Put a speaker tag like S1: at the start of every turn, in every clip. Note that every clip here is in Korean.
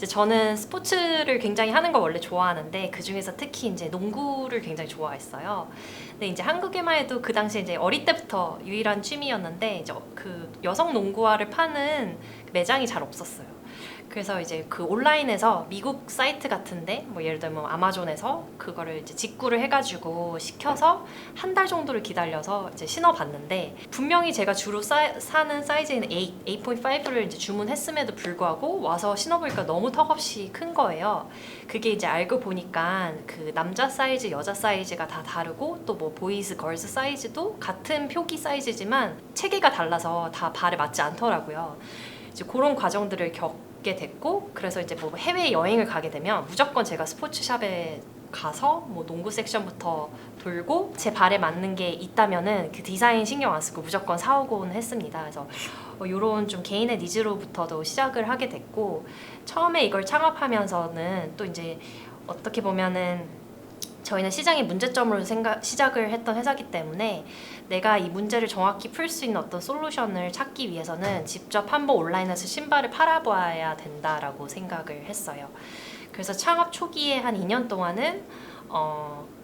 S1: 이제 저는 스포츠를 굉장히 하는 걸 원래 좋아하는데 그 중에서 특히 이제 농구를 굉장히 좋아했어요. 근데 이제 한국에만 해도 그 당시에 이제 어릴 때부터 유일한 취미였는데 이제 그 여성 농구화를 파는 매장이 잘 없었어요. 그래서 이제 그 온라인에서 미국 사이트 같은데 뭐 예를 들면 아마존에서 그거를 이제 직구를 해가지고 시켜서 한 달 정도를 기다려서 이제 신어봤는데 분명히 제가 주로 사는 사이즈인 8.5를 이제 주문했음에도 불구하고 와서 신어보니까 너무 턱없이 큰 거예요. 그게 이제 알고 보니까 그 남자 사이즈, 여자 사이즈가 다 다르고 또 뭐 보이즈, 걸스 사이즈도 같은 표기 사이즈지만 체계가 달라서 다 발에 맞지 않더라고요. 이제 그런 과정들을 겪게 됐고 그래서 이제 뭐 해외 여행을 가게 되면 무조건 제가 스포츠샵에 가서 뭐 농구 섹션부터 돌고 제 발에 맞는 게 있다면은 그 디자인 신경 안 쓰고 무조건 사오곤 했습니다. 그래서 이런 좀 개인의 니즈로부터도 시작을 하게 됐고 처음에 이걸 창업하면서는 또 이제 어떻게 보면은 저희는 시장의 문제점으로 시작을 했던 회사이기 때문에 내가 이 문제를 정확히 풀 수 있는 어떤 솔루션을 찾기 위해서는 직접 한번 온라인에서 신발을 팔아봐야 된다라고 생각을 했어요. 그래서 창업 초기에 한 2년 동안은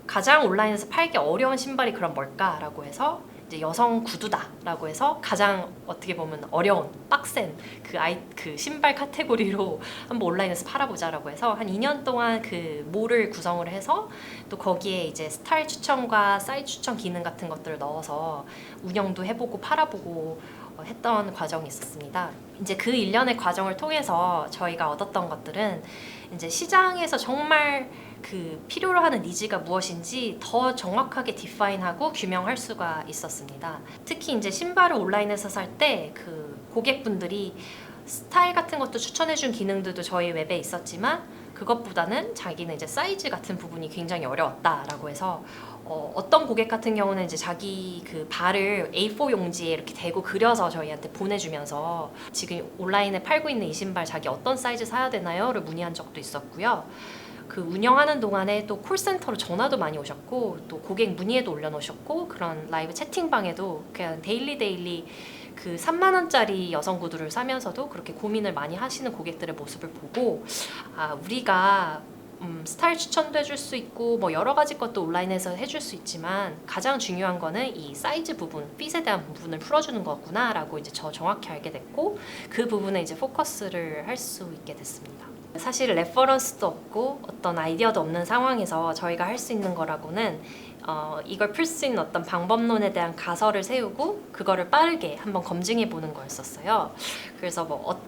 S1: 가장 온라인에서 팔기 어려운 신발이 그럼 뭘까라고 해서 이제 여성 구두다라고 해서 가장 어떻게 보면 어려운 빡센 그 신발 카테고리로 한번 온라인에서 팔아보자라고 해서 한 2년 동안 그 몰을 구성을 해서 또 거기에 이제 스타일 추천과 사이즈 추천 기능 같은 것들을 넣어서 운영도 해보고 팔아보고 했던 과정이 있었습니다. 이제 그 일련의 과정을 통해서 저희가 얻었던 것들은 이제 시장에서 정말 그 필요로 하는 니즈가 무엇인지 더 정확하게 디파인하고 규명할 수가 있었습니다. 특히 이제 신발을 온라인에서 살 때 그 고객분들이 스타일 같은 것도 추천해준 기능들도 저희 웹에 있었지만 그것보다는 자기는 이제 사이즈 같은 부분이 굉장히 어려웠다라고 해서 어떤 고객 같은 경우는 이제 자기 그 발을 A4 용지에 이렇게 대고 그려서 저희한테 보내주면서 지금 온라인에 팔고 있는 이 신발 자기 어떤 사이즈 사야 되나요?를 문의한 적도 있었고요. 그 운영하는 동안에 또 콜센터로 전화도 많이 오셨고 또 고객 문의에도 올려놓으셨고 그런 라이브 채팅방에도 그냥 데일리 그 3만 원짜리 여성 구두를 사면서도 그렇게 고민을 많이 하시는 고객들의 모습을 보고 우리가 스타일 추천도 해줄 수 있고 뭐 여러 가지 것도 온라인에서 해줄 수 있지만 가장 중요한 거는 이 사이즈 부분, 핏에 대한 부분을 풀어주는 거구나 라고 이제 저 정확히 알게 됐고 그 부분에 이제 포커스를 할 수 있게 됐습니다. 사실 레퍼런스도 없고 어떤 아이디어도 없는 상황에서 저희가 할 수 있는 거라고는 이걸 풀 수 있는 어떤 방법론에 대한 가설을 세우고 그거를 빠르게 한번 검증해 보는 거였었어요. 그래서 뭐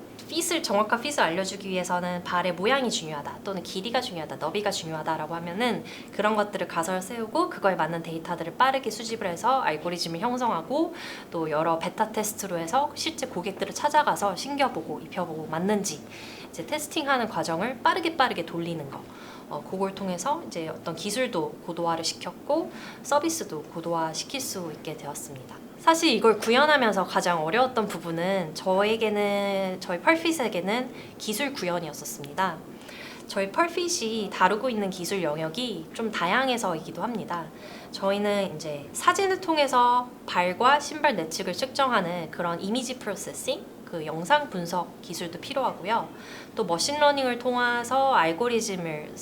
S1: 정확한 핏을 알려주기 위해서는 발의 모양이 중요하다 또는 길이가 중요하다 너비가 중요하다라고 하면은 그런 것들을 가설 세우고 그거에 맞는 데이터들을 빠르게 수집을 해서 알고리즘을 형성하고 또 여러 베타 테스트로 해서 실제 고객들을 찾아가서 신겨보고 입혀보고 맞는지 이제 테스팅하는 과정을 빠르게 돌리는 거 그걸 통해서 이제 어떤 기술도 고도화를 시켰고 서비스도 고도화 시킬 수 있게 되었습니다. 사실 이걸 구현하면서 가장 어려웠던 부분은 저희 펄핏에게는 기술 구현이었었습니다. 저희 펄핏이 다루고 있는 기술 영역이 좀 다양해서이기도 합니다. 저희는 이제 사진을 통해서 발과 신발 내측을 측정하는 그런 이미지 프로세싱 그 영상 분석 기술도 필요하고요. 또 머신러닝을 통해서 알고리즘을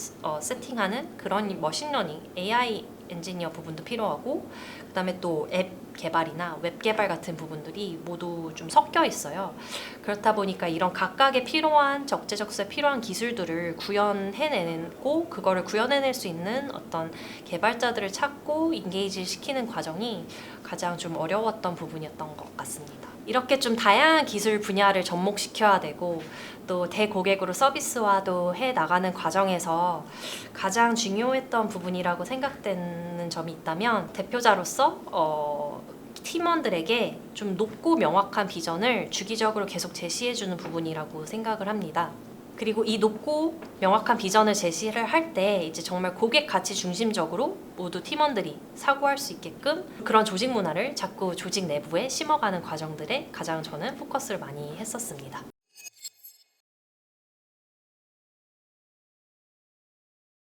S1: 세팅하는 그런 머신러닝 AI 엔지니어 부분도 필요하고 그다음에 또 앱 개발이나 웹 개발 같은 부분들이 모두 좀 섞여 있어요. 그렇다 보니까 이런 각각의 필요한 적재적소에 필요한 기술들을 구현해내고 그거를 구현해낼 수 있는 어떤 개발자들을 찾고 인게이지 시키는 과정이 가장 좀 어려웠던 부분이었던 것 같습니다. 이렇게 좀 다양한 기술 분야를 접목시켜야 되고 또 대고객으로 서비스화도 해 나가는 과정에서 가장 중요했던 부분이라고 생각되는 점이 있다면 대표자로서 팀원들에게 좀 높고 명확한 비전을 주기적으로 계속 제시해주는 부분이라고 생각을 합니다. 그리고 이 높고 명확한 비전을 제시를 할 때 이제 정말 고객 가치 중심적으로 모두 팀원들이 사고할 수 있게끔 그런 조직 문화를 자꾸 조직 내부에 심어가는 과정들에 가장 저는 포커스를 많이 했었습니다.